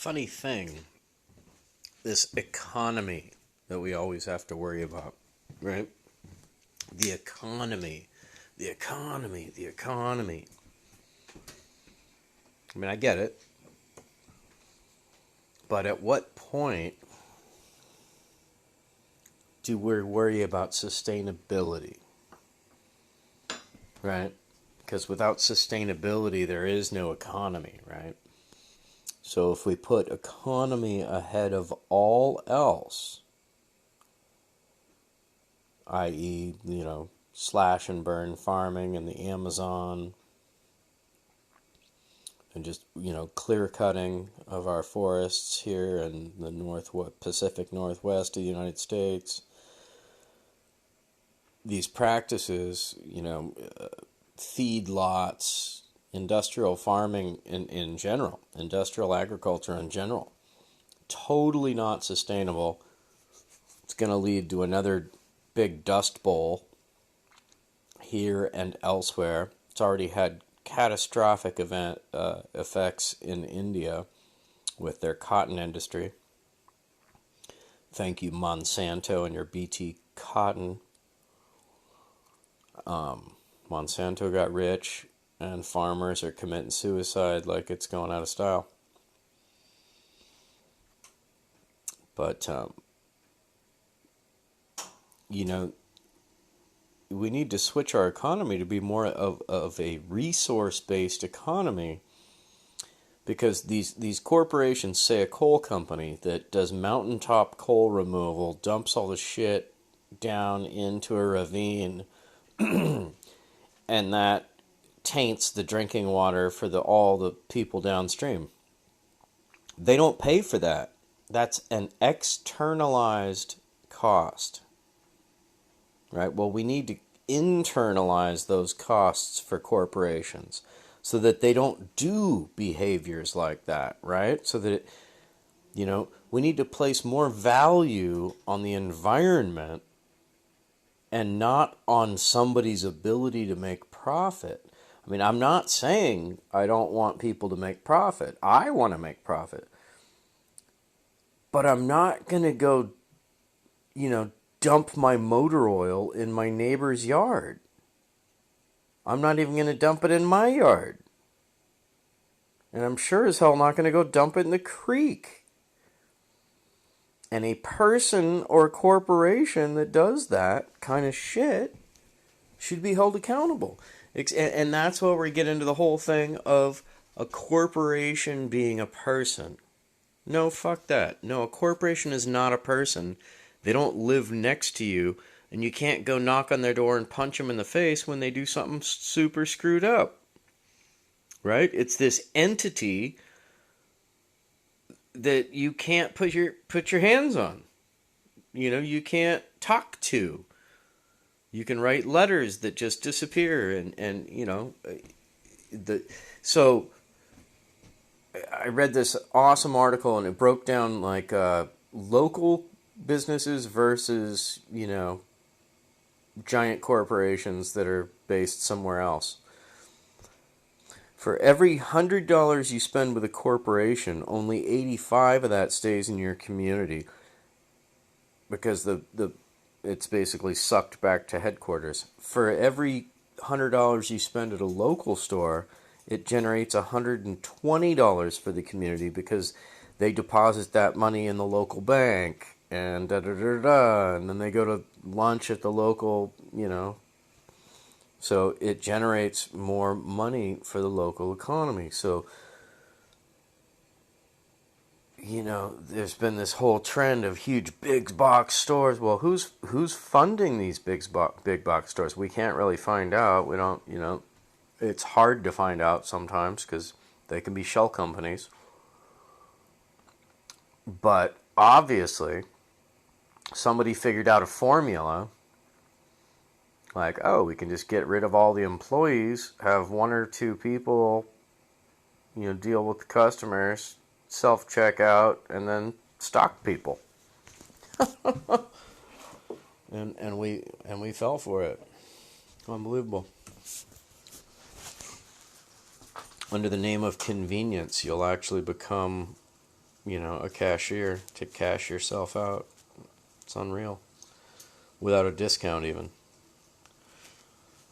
funny thing, this economy that we always have to worry about, right? The economy, the economy, the economy. I mean, I get it. But at what point do we worry about sustainability, right? Because without sustainability, there is no economy, right? So if we put economy ahead of all else, i.e., slash and burn farming in the Amazon, and just, clear cutting of our forests here in the Pacific Northwest of the United States, these practices, feedlots, industrial farming in general, industrial agriculture in general, totally not sustainable. It's going to lead to another big dust bowl here and elsewhere. It's already had catastrophic effects in India with their cotton industry. Thank you, Monsanto, and your BT cotton. Monsanto got rich, and farmers are committing suicide like it's going out of style. But, we need to switch our economy to be more of a resource-based economy, because these corporations, say a coal company that does mountaintop coal removal, dumps all the shit down into a ravine, and that taints the drinking water for all the people downstream. They don't pay for that. That's an externalized cost. Right? Well, we need to internalize those costs for corporations so that they don't do behaviors like that, right? So that, we need to place more value on the environment and not on somebody's ability to make profit. I mean, I'm not saying I don't want people to make profit. I want to make profit. But I'm not going to go, dump my motor oil in my neighbor's yard. I'm not even going to dump it in my yard. And I'm sure as hell not going to go dump it in the creek. And a person or corporation that does that kind of shit should be held accountable. And that's where we get into the whole thing of a corporation being a person. No, fuck that. No, a corporation is not a person. They don't live next to you, and you can't go knock on their door and punch them in the face when they do something super screwed up. Right? It's this entity that you can't put your hands on. You can't talk to. You can write letters that just disappear, so I read this awesome article, and it broke down like local businesses versus, giant corporations that are based somewhere else. For every $100 you spend with a corporation, only 85 of that stays in your community, because it's basically sucked back to headquarters. For every $100 you spend at a local store, it generates $120 for the community, because they deposit that money in the local bank, and and then they go to lunch at the local, So it generates more money for the local economy. So, there's been this whole trend of huge big box stores. Well, who's funding these big box stores? We can't really find out. We don't, it's hard to find out sometimes because they can be shell companies. But obviously, somebody figured out a formula like, we can just get rid of all the employees, have one or two people, deal with the customers, self-checkout, and then stock people. and we fell for it. Unbelievable. Under the name of convenience, you'll actually become a cashier to cash yourself out. It's unreal. Without a discount even.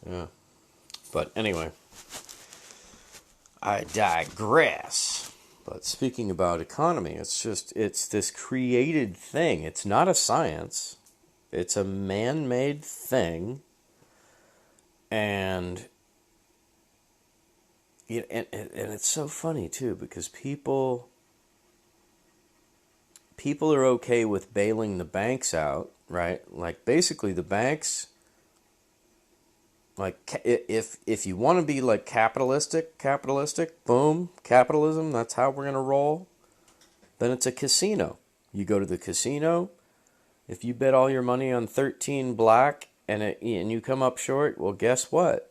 Yeah. But anyway, I digress. But speaking about economy, it's this created thing. It's not a science. It's a man-made thing. And it's so funny too, because people are okay with bailing the banks out, right? Like basically the banks, like if you want to be like capitalistic, boom, capitalism, that's how we're going to roll. Then it's a casino. You go to the casino, if you bet all your money on 13 black and you come up short, well, guess what?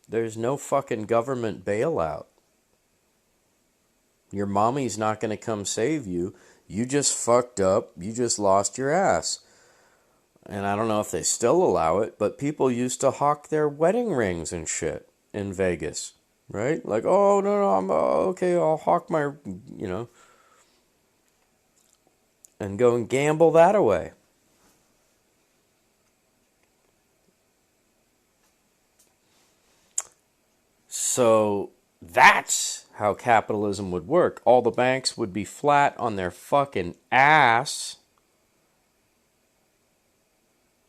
There's no fucking government bailout. Your mommy's not going to come save you. You just fucked up. You just lost your ass. And I don't know if they still allow it, but people used to hawk their wedding rings and shit in Vegas, right? Like, oh, no, I'm okay, I'll hawk my, and go and gamble that away. So that's how capitalism would work. All the banks would be flat on their fucking ass.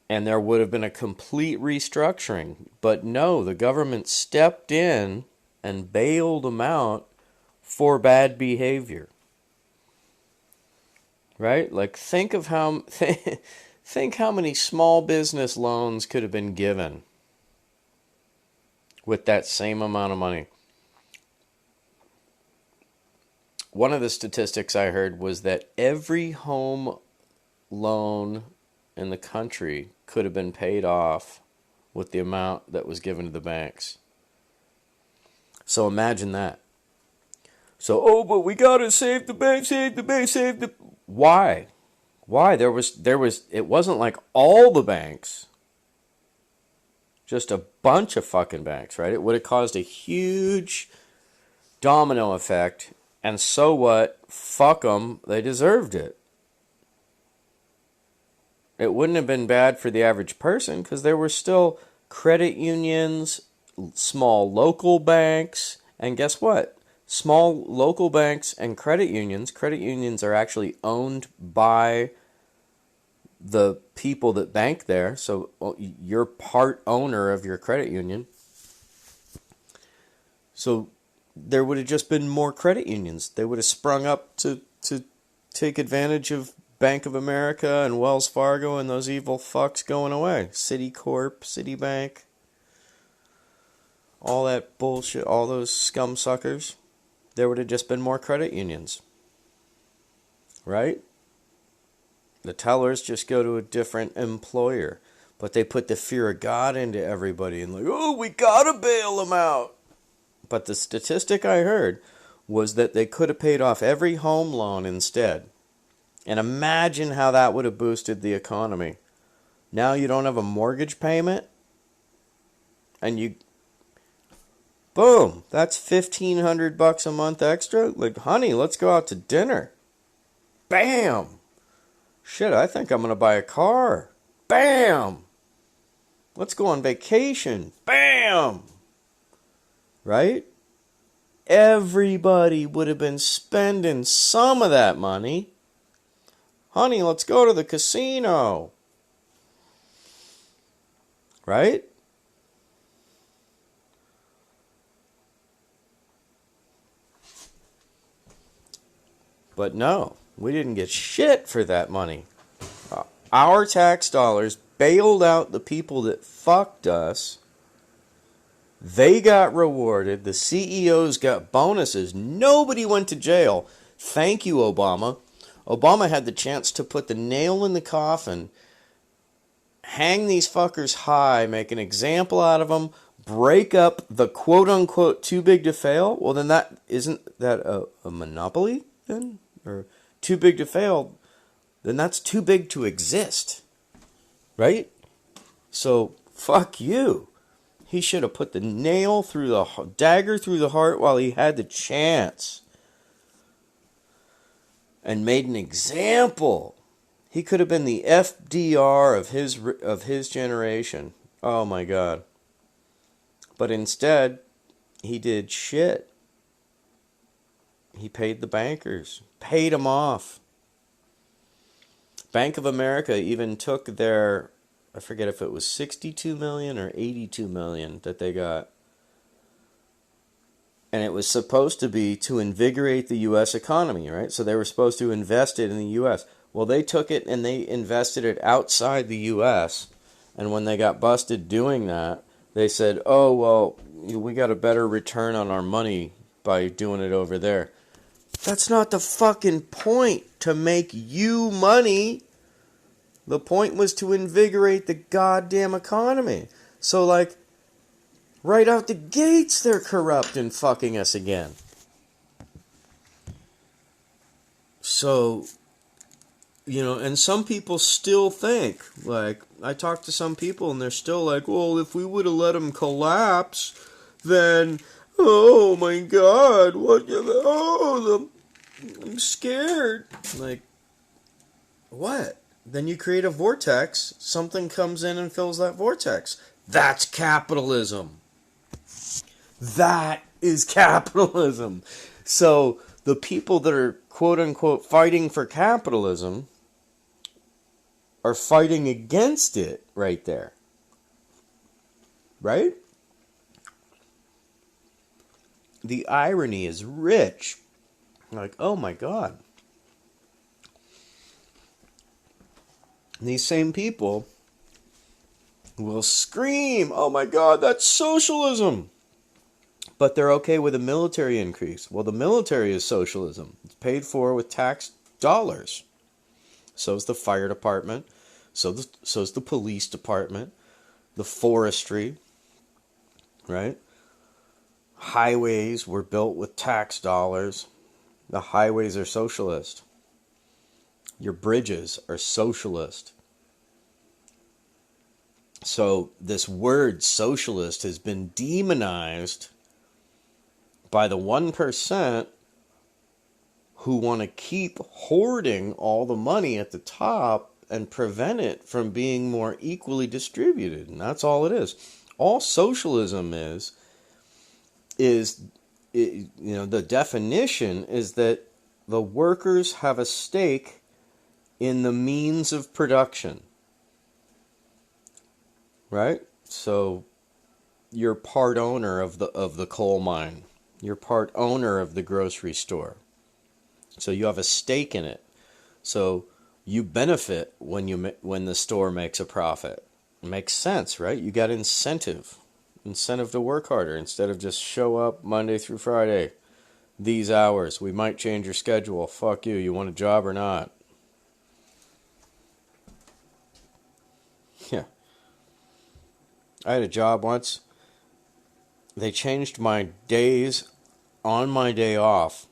And there would have been a complete restructuring. But no, the government stepped in and bailed them out for bad behavior. Right? Like think how many small business loans could have been given with that same amount of money. One of the statistics I heard was that every home loan in the country could have been paid off with the amount that was given to the banks. So imagine that. So, but we gotta save the bank, save the bank, save the... Why? There was, it wasn't like all the banks. Just a bunch of fucking banks, right? It would have caused a huge domino effect. And so what? Fuck them. They deserved it. It wouldn't have been bad for the average person because there were still credit unions, small local banks, and guess what? Small local banks and credit unions are actually owned by the people that bank there, so you're part owner of your credit union. So there would have just been more credit unions. They would have sprung up to take advantage of Bank of America and Wells Fargo and those evil fucks going away. Citicorp, Citibank, all that bullshit, all those scum suckers. There would have just been more credit unions. Right? The tellers just go to a different employer. But they put the fear of God into everybody and like, oh, we gotta bail them out. But the statistic I heard was that they could have paid off every home loan instead. And imagine how that would have boosted the economy. Now you don't have a mortgage payment. And you... Boom! That's $1,500 a month extra. Like, honey, let's go out to dinner. Bam! Shit, I think I'm going to buy a car. Bam! Let's go on vacation. Bam! Right? Everybody would have been spending some of that money. Honey, let's go to the casino. Right? But no, we didn't get shit for that money. Our tax dollars bailed out the people that fucked us. They got rewarded. The CEOs got bonuses. Nobody went to jail. Thank you, Obama. Obama had the chance to put the nail in the coffin, hang these fuckers high, make an example out of them, break up the quote-unquote too big to fail. Well, then isn't that a monopoly then? Or too big to fail, then that's too big to exist. Right? So, fuck you. He should have put the nail through the dagger through the heart while he had the chance. and made an example. He could have been the FDR of his generation. Oh my God. But instead, he did shit. He paid the bankers, paid them off. Bank of America even took their, I forget if it was 62 million or 82 million that they got. And it was supposed to be to invigorate the U.S. economy, right? So they were supposed to invest it in the U.S. Well, they took it and they invested it outside the U.S. And when they got busted doing that, they said, oh, well, we got a better return on our money by doing it over there. That's not the fucking point, to make you money. The point was to invigorate the goddamn economy. So, like, right out the gates, they're corrupt and fucking us again. So, you know, and some people still think, like, I talk to some people and they're still like, well, if we would have let them collapse, then, oh my God, I'm scared. Like, what? Then you create a vortex, something comes in and fills that vortex. That's capitalism. That is capitalism. So the people that are quote unquote fighting for capitalism are fighting against it right there. Right? The irony is rich. Like, oh my God. These same people will scream, oh my God, that's socialism. But they're okay with a military increase. Well, the military is socialism. It's paid for with tax dollars. So's the fire department. So's the police department. The forestry. Right? Highways were built with tax dollars. The highways are socialist. Your bridges are socialist. So this word socialist has been demonized by the 1% who want to keep hoarding all the money at the top and prevent it from being more equally distributed. And that's all it is. All socialism is the definition is that the workers have a stake in the means of production. Right? So you're part owner of the coal mine. You're part owner of the grocery store. So you have a stake in it. So you benefit when the store makes a profit. It makes sense, right? You got incentive to work harder instead of just show up Monday through Friday. These hours, we might change your schedule. Fuck you. You want a job or not? Yeah. I had a job once. They changed my days on my day off.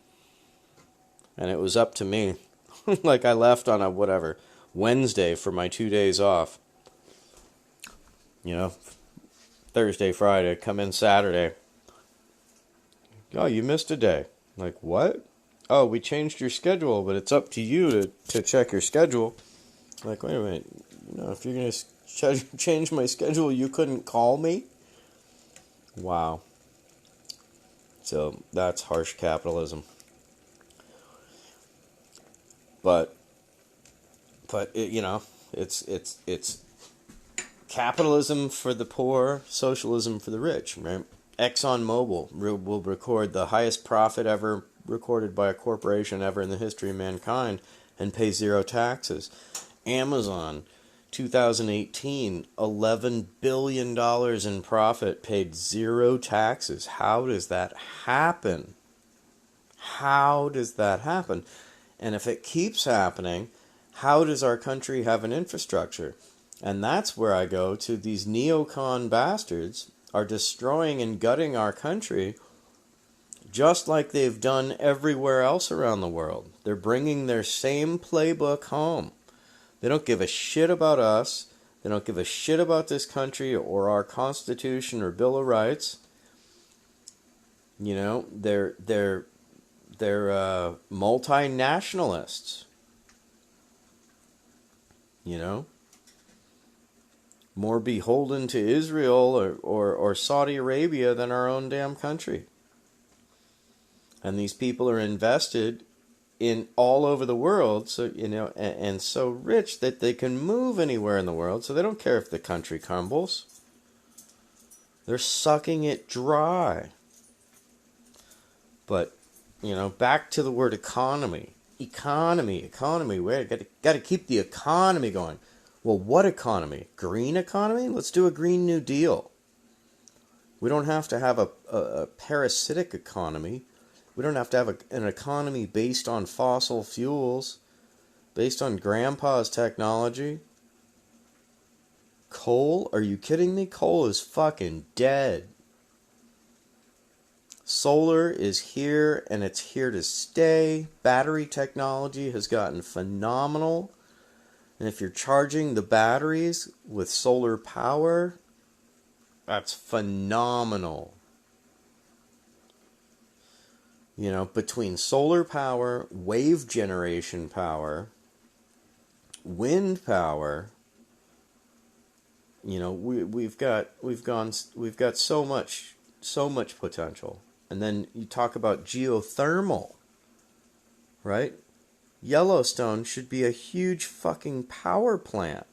And it was up to me. Like I left on a Wednesday for my 2 days off. You know, Thursday, Friday, come in Saturday. Oh, you missed a day. Like, what? Oh, we changed your schedule, but it's up to you to check your schedule. Like, wait a minute. You know, if you're going to change my schedule, you couldn't call me? Wow. So, that's harsh capitalism. But it's capitalism for the poor, socialism for the rich, right? ExxonMobil will record the highest profit ever recorded by a corporation ever in the history of mankind and pay zero taxes. Amazon, 2018, $11 billion in profit, paid zero taxes. How does that happen? How does that happen? And if it keeps happening, how does our country have an infrastructure? And that's where I go to these neocon bastards are destroying and gutting our country just like they've done everywhere else around the world. They're bringing their same playbook home. They don't give a shit about us. They don't give a shit about this country or our Constitution or Bill of Rights. You know, they're They're multinationalists, you know, more beholden to Israel or Saudi Arabia than our own damn country. And these people are invested in all over the world, so and so rich that they can move anywhere in the world, so they don't care if the country crumbles. They're sucking it dry. But, back to the word economy. Economy. We got to keep the economy going. Well, what economy? Green economy? Let's do a Green New Deal. We don't have to have a parasitic economy. We don't have to have an economy based on fossil fuels, based on grandpa's technology. Coal? Are you kidding me? Coal is fucking dead. Solar is here, and it's here to stay. Battery technology has gotten phenomenal. And if you're charging the batteries with solar power, that's phenomenal. Between solar power, wave generation power, wind power, we've got so much potential. And then you talk about geothermal, right? Yellowstone should be a huge fucking power plant.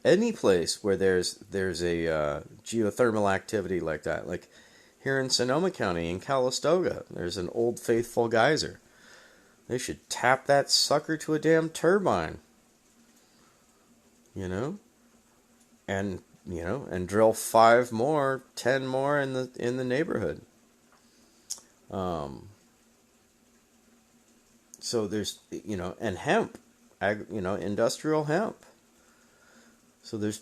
Any place where there's a geothermal activity like that, like here in Sonoma County, in Calistoga, there's an Old Faithful geyser. They should tap that sucker to a damn turbine. And drill 5 more, 10 more in the neighborhood. So there's, and hemp, industrial hemp. So there's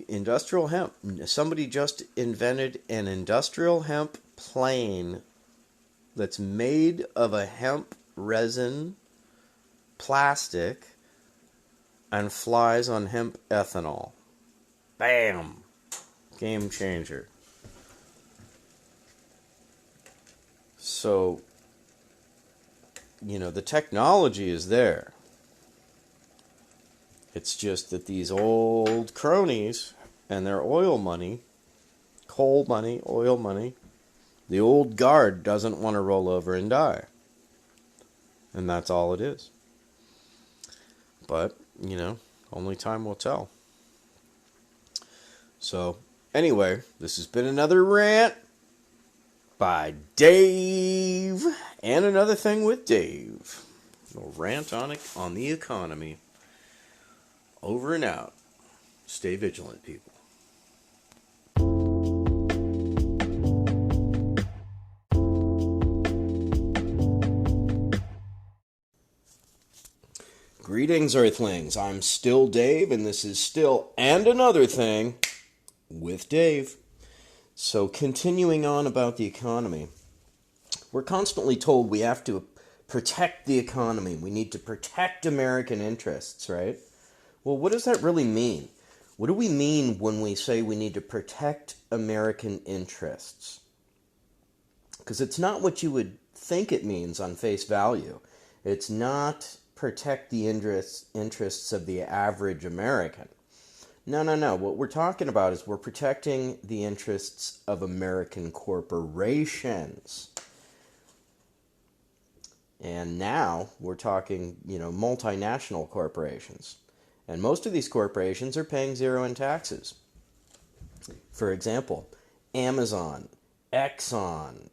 industrial hemp. Somebody just invented an industrial hemp plane that's made of a hemp resin plastic and flies on hemp ethanol. Bam! Game changer. So, the technology is there. It's just that these old cronies and their oil money, coal money, oil money, the old guard doesn't want to roll over and die. And that's all it is. But, only time will tell. So, anyway, this has been another rant by Dave, and another thing with Dave. We'll rant on the economy. Over and out. Stay vigilant, people. Greetings, Earthlings. I'm still Dave, and this is still And Another Thing with Dave. So, continuing on about the economy. We're constantly told we have to protect the economy. We need to protect American interests, right? Well, what does that really mean? What do we mean when we say we need to protect American interests? Because it's not what you would think it means on face value. It's not protect the interests of the average American. No. What we're talking about is we're protecting the interests of American corporations. And now we're talking, multinational corporations. And most of these corporations are paying zero in taxes. For example, Amazon, Exxon,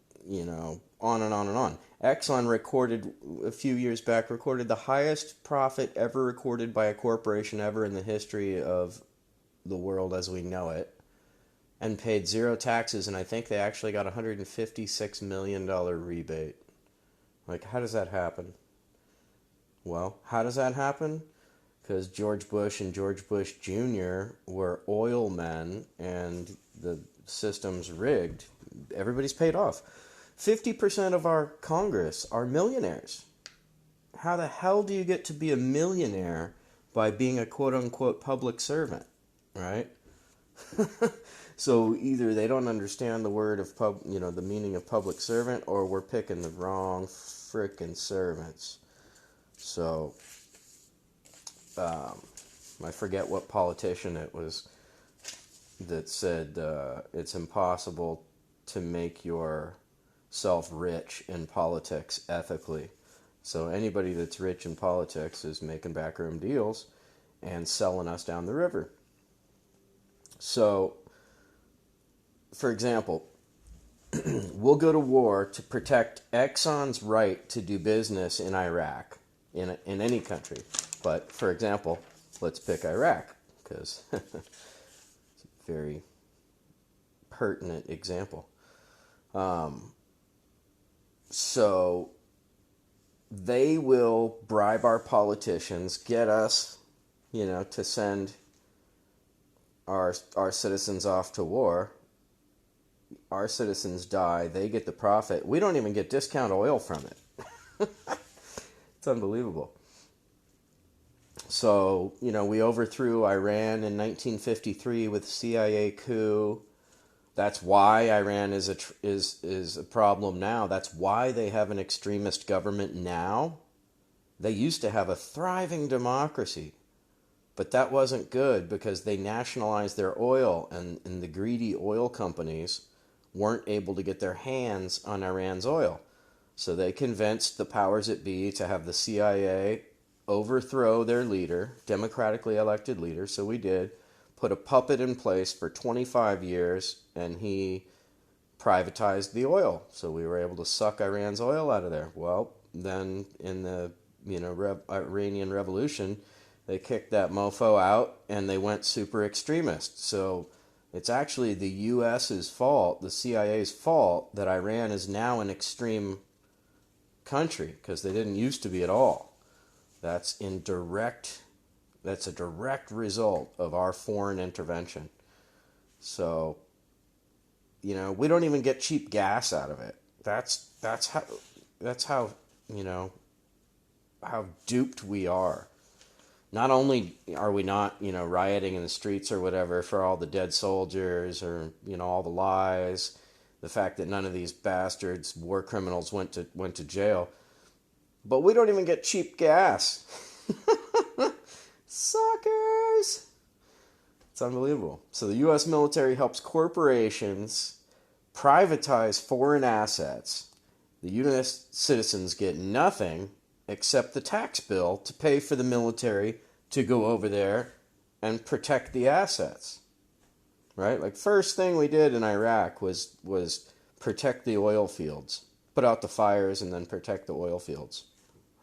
on and on and on. Exxon recorded, a few years back, the highest profit ever recorded by a corporation ever in the history of the world as we know it, and paid zero taxes, and I think they actually got a $156 million rebate. Like, how does that happen? Well, how does that happen? Because George Bush and George Bush Jr. were oil men, and the system's rigged. Everybody's paid off. 50% of our Congress are millionaires. How the hell do you get to be a millionaire by being a quote-unquote public servant, right? So either they don't understand the word of the meaning of public servant, or we're picking the wrong frickin' servants. So I forget what politician it was that said it's impossible to make yourself rich in politics ethically. So anybody that's rich in politics is making backroom deals and selling us down the river. So, for example, we'll go to war to protect Exxon's right to do business in Iraq, in any country. But, for example, let's pick Iraq, because it's a very pertinent example. So they will bribe our politicians, get us, to send our citizens off to war. Our citizens die, they get the profit. We don't even get discount oil from it. It's unbelievable. So, we overthrew Iran in 1953 with CIA coup. That's why Iran is a problem now. That's why they have an extremist government now. They used to have a thriving democracy, but that wasn't good because they nationalized their oil, and the greedy oil companies weren't able to get their hands on Iran's oil. So they convinced the powers that be to have the CIA overthrow their leader, democratically elected leader. So we did. Put a puppet in place for 25 years, and he privatized the oil. So we were able to suck Iran's oil out of there. Well, then in the Iranian Revolution, they kicked that mofo out, and they went super extremist. So it's actually the U.S.'s fault, the CIA's fault, that Iran is now an extreme country, because they didn't used to be at all. That's a direct result of our foreign intervention. So, we don't even get cheap gas out of it. That's how how duped we are. Not only are we not, rioting in the streets or whatever for all the dead soldiers or, all the lies, the fact that none of these bastards, war criminals, went to jail, but we don't even get cheap gas. Suckers! It's unbelievable. So the U.S. military helps corporations privatize foreign assets. The U.S. citizens get nothing except the tax bill to pay for the military to go over there and protect the assets. Right? Like, first thing we did in Iraq was protect the oil fields. Put out the fires and then protect the oil fields.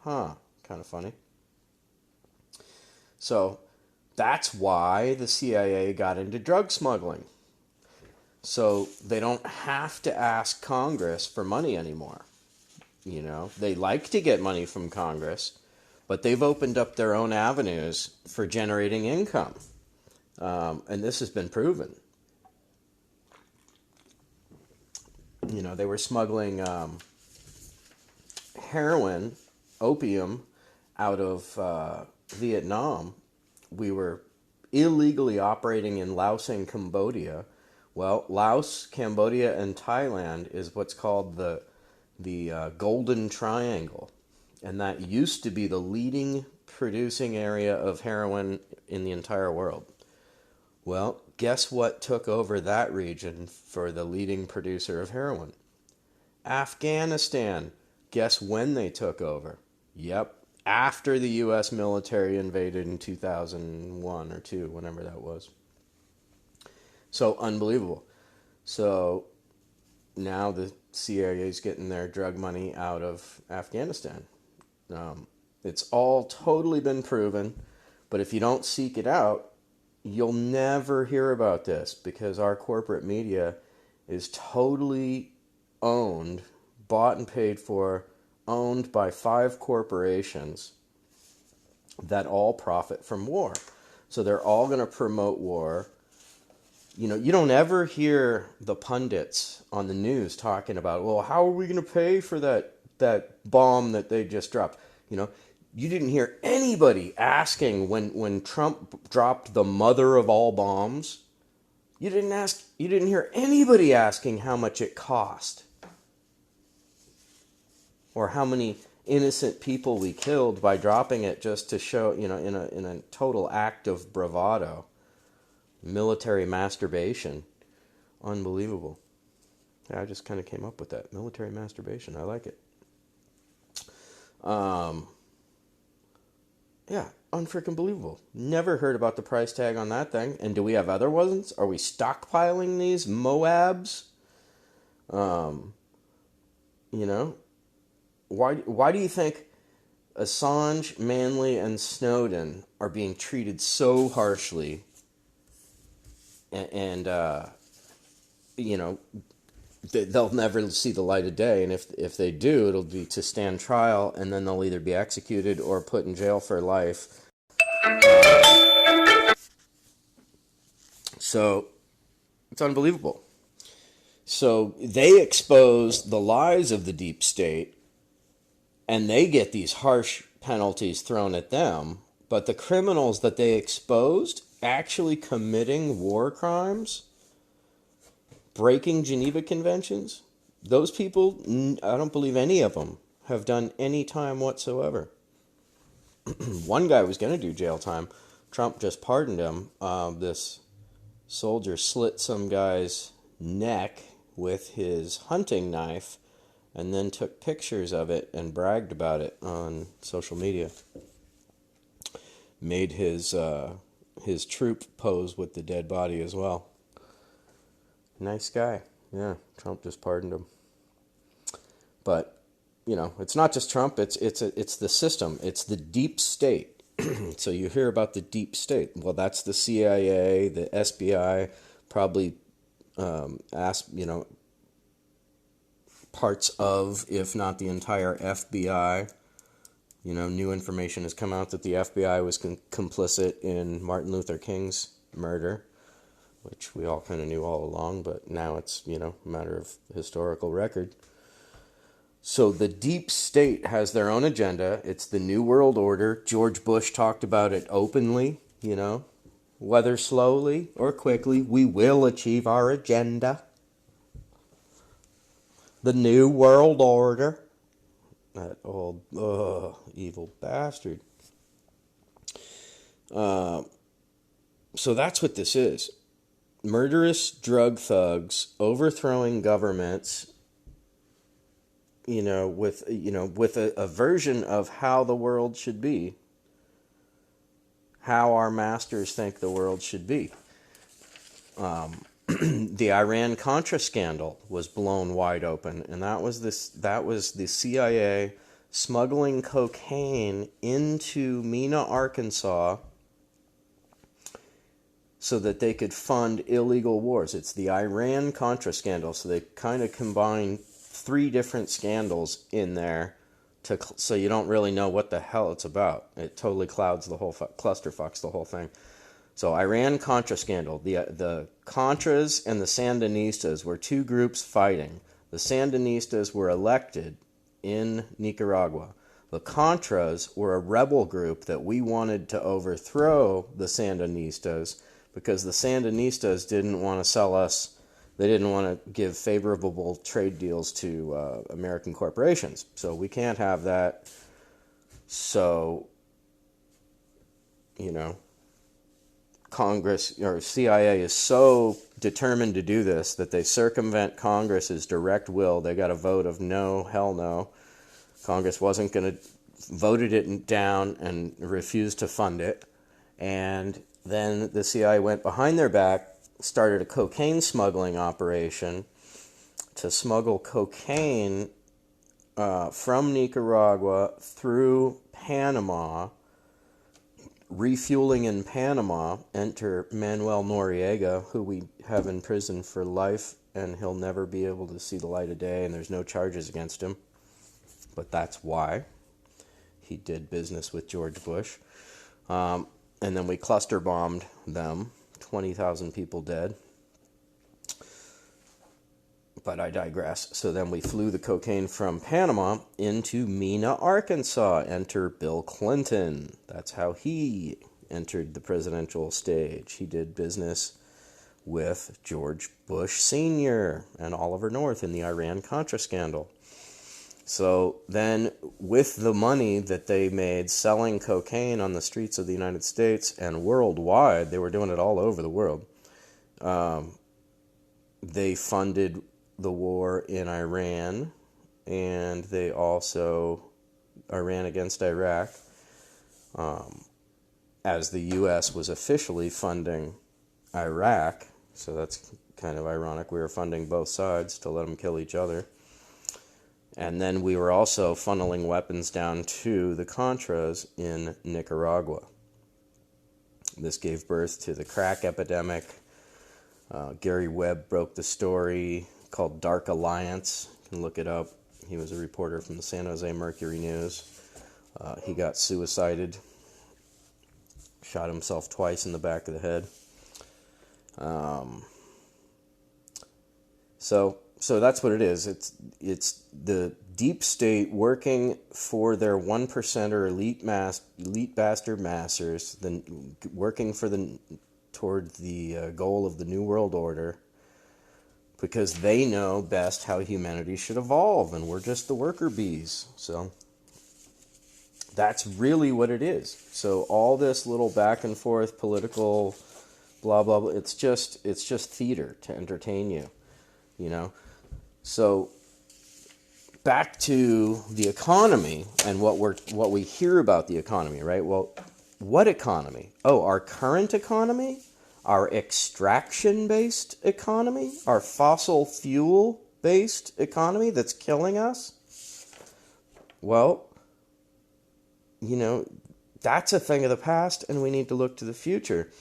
Kind of funny. So that's why the CIA got into drug smuggling. So they don't have to ask Congress for money anymore. They like to get money from Congress, but they've opened up their own avenues for generating income. And this has been proven. They were smuggling heroin, opium, out of Vietnam. We were illegally operating in Laos and Cambodia. Well, Laos, Cambodia, and Thailand is what's called the Golden Triangle. And that used to be the leading producing area of heroin in the entire world. Well, guess what took over that region for the leading producer of heroin? Afghanistan. Guess when they took over? Yep, after the U.S. military invaded in 2001 or 2, whenever that was. So, unbelievable. So, now the CIA is getting their drug money out of Afghanistan. It's all totally been proven, but if you don't seek it out, you'll never hear about this, because our corporate media is totally owned, bought and paid for, owned by 5 corporations that all profit from war. So they're all going to promote war. You don't ever hear the pundits on the news talking about, well, how are we going to pay for that bomb that they just dropped? You didn't hear anybody asking when Trump dropped the mother of all bombs, You didn't hear anybody asking how much it cost or how many innocent people we killed by dropping it just to show, in a total act of bravado, military masturbation. Unbelievable. Yeah, I just kind of came up with that. Military masturbation. I like it. Yeah, unfreaking believable. Never heard about the price tag on that thing. And do we have other ones? Are we stockpiling these Moabs? You know, why do you think Assange, Manley, and Snowden are being treated so harshly? And they'll never see the light of day. And if they do, it'll be to stand trial, and then they'll either be executed or put in jail for life. So it's unbelievable. So they expose the lies of the deep state, and they get these harsh penalties thrown at them. But the criminals that they exposed actually committing war crimes, breaking Geneva Conventions, those people, I don't believe any of them have done any time whatsoever. One guy was going to do jail time. Trump just pardoned him. This soldier slit some guy's neck with his hunting knife and then took pictures of it and bragged about it on social media. Made his troop pose with the dead body as well. Nice guy. Yeah, Trump just pardoned him. But, it's not just Trump, it's the system. It's the deep state. So you hear about the deep state. Well, that's the CIA, the SBI, probably parts of, if not the entire FBI. New information has come out that the FBI was complicit in Martin Luther King's murder, which we all kind of knew all along, but now it's, a matter of historical record. So the deep state has their own agenda. It's the New World Order. George Bush talked about it openly, whether slowly or quickly, we will achieve our agenda. The New World Order. That old, evil bastard. So that's what this is. Murderous drug thugs overthrowing governments, with a version of how the world should be, how our masters think the world should be. The Iran-Contra scandal was blown wide open, and that was the CIA smuggling cocaine into Mena, Arkansas, so that they could fund illegal wars. It's the Iran-Contra scandal, so they kind of combine 3 different scandals in there, so you don't really know what the hell it's about. It totally clouds the whole clusterfucks the whole thing. So Iran-Contra scandal. The Contras and the Sandinistas were 2 groups fighting. The Sandinistas were elected in Nicaragua. The Contras were a rebel group that we wanted to overthrow the Sandinistas because the Sandinistas didn't want to sell us. They didn't want to give favorable trade deals to American corporations. So we can't have that. So, Congress or CIA is so determined to do this that they circumvent Congress's direct will. They got a vote of no, hell no. Congress wasn't going to voted it down and refused to fund it. And then the CIA went behind their back, started a cocaine smuggling operation to smuggle cocaine from Nicaragua through Panama, refueling in Panama. Enter Manuel Noriega, who we have in prison for life, and he'll never be able to see the light of day, and there's no charges against him. But that's why he did business with George Bush. And then we cluster bombed them, 20,000 people dead. But I digress. So then we flew the cocaine from Panama into Mena, Arkansas. Enter Bill Clinton. That's how he entered the presidential stage. He did business with George Bush Sr. and Oliver North in the Iran-Contra scandal. So then, with the money that they made selling cocaine on the streets of the United States and worldwide, they were doing it all over the world, they funded the war in Iran, and they also, Iran against Iraq, as the U.S. was officially funding Iraq. So that's kind of ironic. We were funding both sides to let them kill each other. And then we were also funneling weapons down to the Contras in Nicaragua. This gave birth to the crack epidemic. Gary Webb broke the story called Dark Alliance. You can look it up. He was a reporter from the San Jose Mercury News. He got suicided, shot himself twice in the back of the head. So that's what it is. It's the deep state working for their 1%er elite bastard masters, working toward the goal of the New World Order, because they know best how humanity should evolve, and we're just the worker bees. So that's really what it is. So all this little back and forth political blah blah blah, it's just theater to entertain you, you know. So back to the economy and what we hear about the economy, right? Well, what economy? Oh, our current economy? Our extraction-based economy? Our fossil fuel-based economy that's killing us? Well, you know, that's a thing of the past, and we need to look to the future.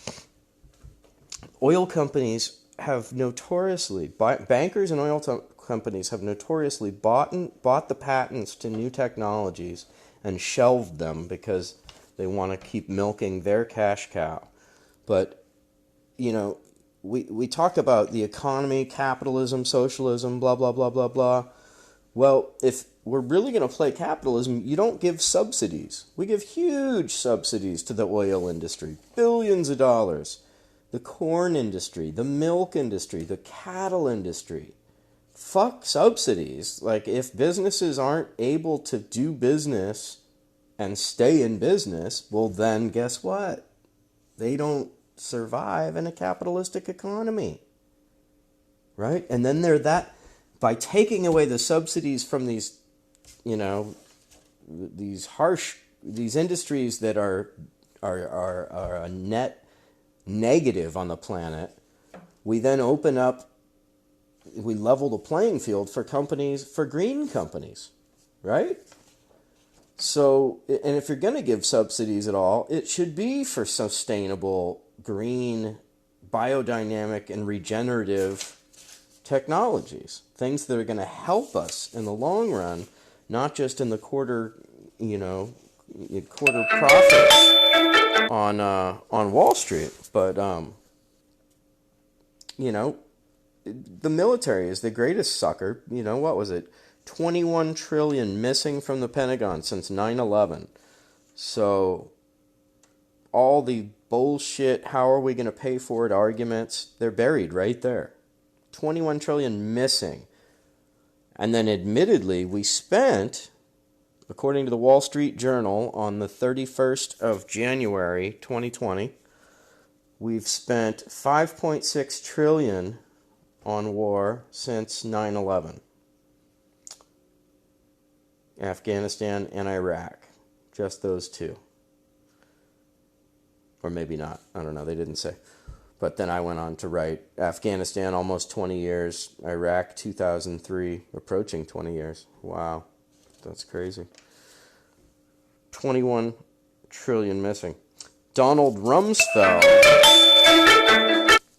Oil companies have notoriously, bankers and oil companies have notoriously bought the patents to new technologies and shelved them because they want to keep milking their cash cow. But, you know, we talk about the economy, capitalism, socialism, blah, blah, blah, blah, blah. Well, if we're really going to play capitalism, you don't give subsidies. We give huge subsidies to the oil industry, billions of dollars. The corn industry, the milk industry, the cattle industry. Fuck subsidies. Like, if businesses aren't able to do business and stay in business, well then guess what? They don't survive in a capitalistic economy. Right? And then by taking away the subsidies from these, you know, these industries that are a net negative on the planet, we then we level the playing field for green companies, right? So, and if you're going to give subsidies at all, it should be for sustainable, green, biodynamic, and regenerative technologies. Things that are going to help us in the long run, not just in the quarter profit on Wall Street. But, you know, the military is the greatest sucker. You know, what was it? 21 trillion missing from the Pentagon since 9/11. So all the bullshit, how are we going to pay for it arguments, they're buried right there. 21 trillion missing. And then admittedly, we spent, according to the Wall Street Journal, on the 31st of January 2020, we've spent 5.6 trillion on war since 9/11. Afghanistan and Iraq. Just those two. Or maybe not. I don't know. They didn't say. But then I went on to write Afghanistan almost 20 years. Iraq 2003, approaching 20 years. Wow. That's crazy. 21 trillion missing. Donald Rumsfeld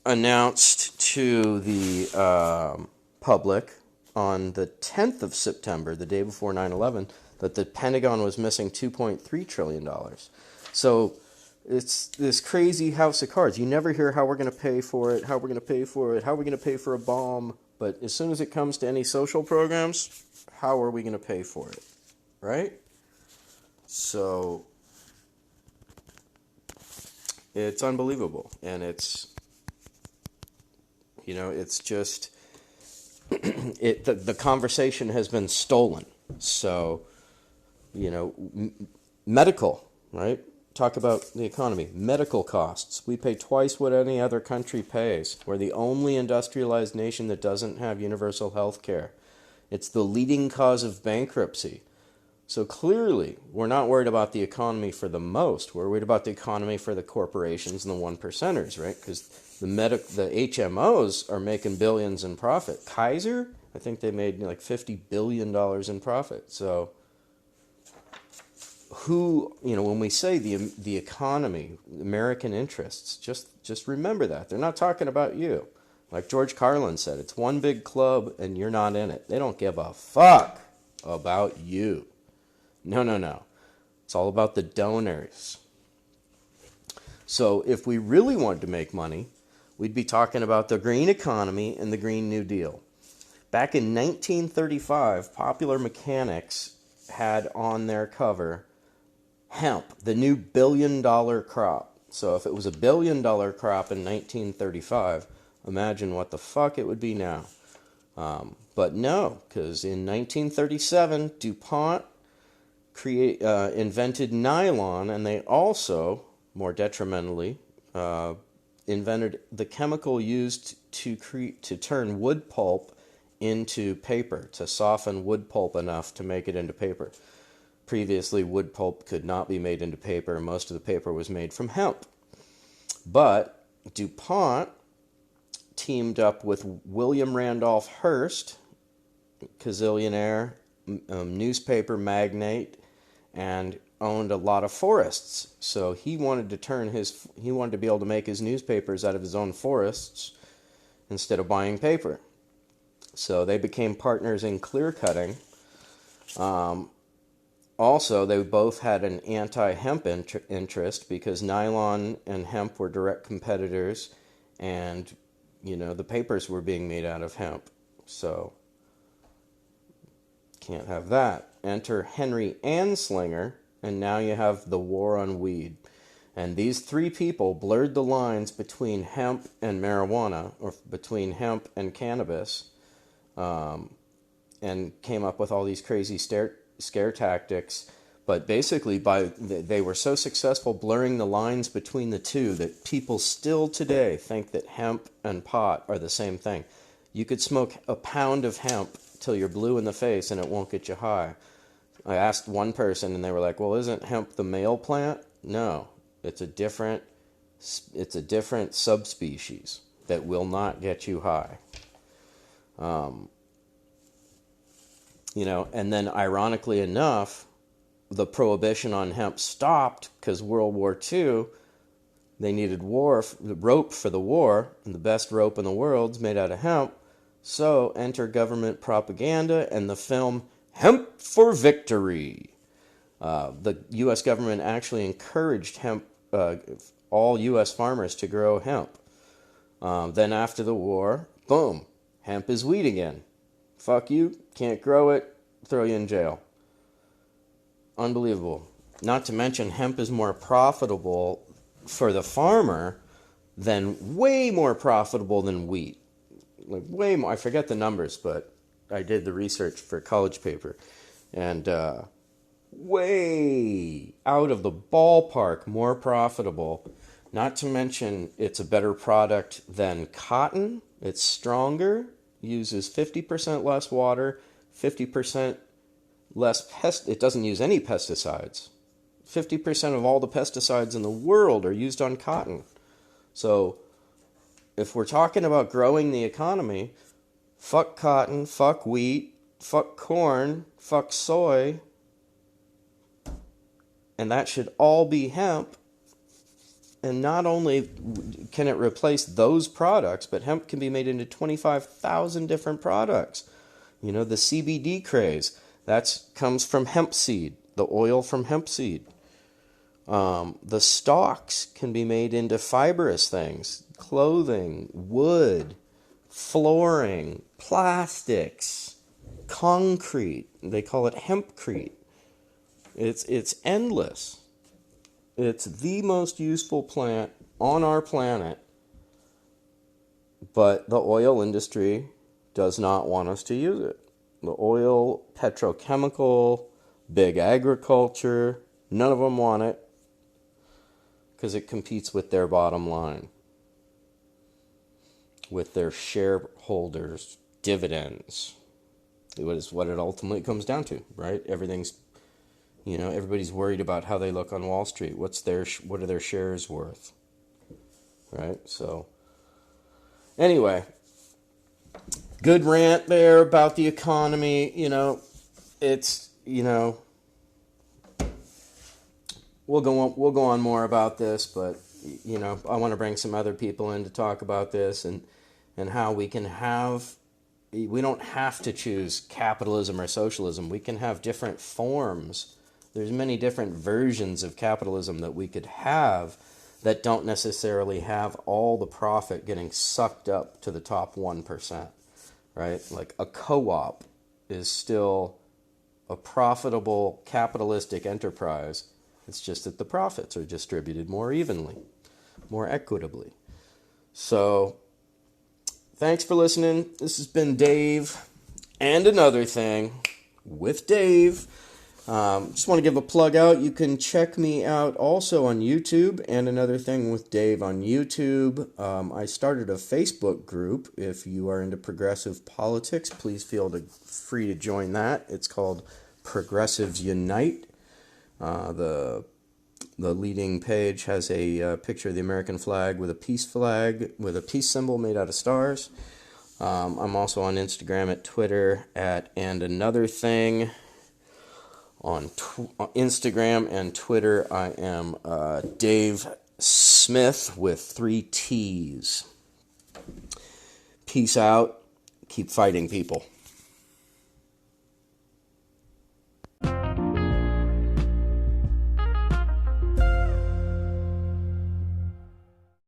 announced to the public on the 10th of September, the day before 9/11, that the Pentagon was missing $2.3 trillion. So it's this crazy house of cards. You never hear how we're going to pay for it, how we're going to pay for it, how we're going to pay for a bomb. But as soon as it comes to any social programs, how are we going to pay for it? Right? So it's unbelievable. And it's It's just the conversation has been stolen. So, medical, right? Talk about the economy. Medical costs. We pay twice what any other country pays. We're the only industrialized nation that doesn't have universal health care. It's the leading cause of bankruptcy. So clearly, we're not worried about the economy for the most. We're worried about the economy for the corporations and the one percenters, right? Because the HMOs are making billions in profit. Kaiser, I think they made like $50 billion in profit. So when we say the economy, American interests, just remember that. They're not talking about you. Like George Carlin said, it's one big club and you're not in it. They don't give a fuck about you. No. It's all about the donors. So if we really wanted to make money, we'd be talking about the green economy and the Green New Deal. Back in 1935, Popular Mechanics had on their cover hemp, the new billion-dollar crop. So if it was a billion-dollar crop in 1935, imagine what the fuck it would be now. But no, because in 1937, DuPont invented nylon, and they also, more detrimentally, invented the chemical used to turn wood pulp into paper, to soften wood pulp enough to make it into paper. Previously, wood pulp could not be made into paper, and most of the paper was made from hemp. But DuPont teamed up with William Randolph Hearst, gazillionaire, newspaper magnate, and owned a lot of forests. So he wanted to be able to make his newspapers out of his own forests instead of buying paper. So they became partners in clear cutting. Also, they both had an anti-hemp interest because nylon and hemp were direct competitors, and the papers were being made out of hemp. So can't have that. Enter Henry Anslinger, and now you have the war on weed. And these three people blurred the lines between hemp and marijuana, or between hemp and cannabis, and came up with all these crazy scare tactics. But basically, they were so successful blurring the lines between the two that people still today think that hemp and pot are the same thing. You could smoke a pound of hemp till you're blue in the face and it won't get you high. I asked one person and they were like, well, isn't hemp the male plant? No, it's a different subspecies that will not get you high. And then ironically enough, the prohibition on hemp stopped because World War II, they needed rope for the war, and the best rope in the world is made out of hemp. So enter government propaganda and the film Hemp for Victory. The U.S. government actually encouraged hemp, all U.S. farmers to grow hemp. Then after the war, boom, hemp is weed again. Fuck you, can't grow it, throw you in jail. Unbelievable. Not to mention, hemp is more profitable for the farmer way more profitable than wheat. Like way more. I forget the numbers, but I did the research for a college paper. And way out of the ballpark more profitable. Not to mention, it's a better product than cotton. It's stronger, uses 50% less water, 50% less it doesn't use any pesticides. 50% of all the pesticides in the world are used on cotton. So if we're talking about growing the economy, fuck cotton, fuck wheat, fuck corn, fuck soy, and that should all be hemp. And not only can it replace those products, but hemp can be made into 25,000 different products. The CBD craze, that comes from hemp seed, the oil from hemp seed. The stalks can be made into fibrous things, clothing, wood, flooring, plastics, concrete. They call it hempcrete. It's endless. It's the most useful plant on our planet. But the oil industry does not want us to use it. The oil, petrochemical, big agriculture, none of them want it because it competes with their bottom line, with their shareholders' dividends. It is what it ultimately comes down to, right? Everything's, everybody's worried about how they look on Wall Street. What are their shares worth, right? So, anyway, good rant there about the economy. It's we'll go on more about this, but I want to bring some other people in to talk about this and how we don't have to choose capitalism or socialism. We can have different forms. There's many different versions of capitalism that we could have that don't necessarily have all the profit getting sucked up to the top 1%, right? Like a co-op is still a profitable capitalistic enterprise. It's just that the profits are distributed more evenly, more equitably. So, thanks for listening. This has been Dave and Another Thing with Dave. Just want to give a plug out. You can check me out also on YouTube and Another Thing with Dave on YouTube. I started a Facebook group. If you are into progressive politics, please feel free to join that. It's called Progressives Unite. The leading page has a picture of the American flag with a peace symbol made out of stars. I'm also on Instagram at Twitter at And Another Thing. On Instagram and Twitter, I am Dave Smith with 3 T's. Peace out. Keep fighting, people.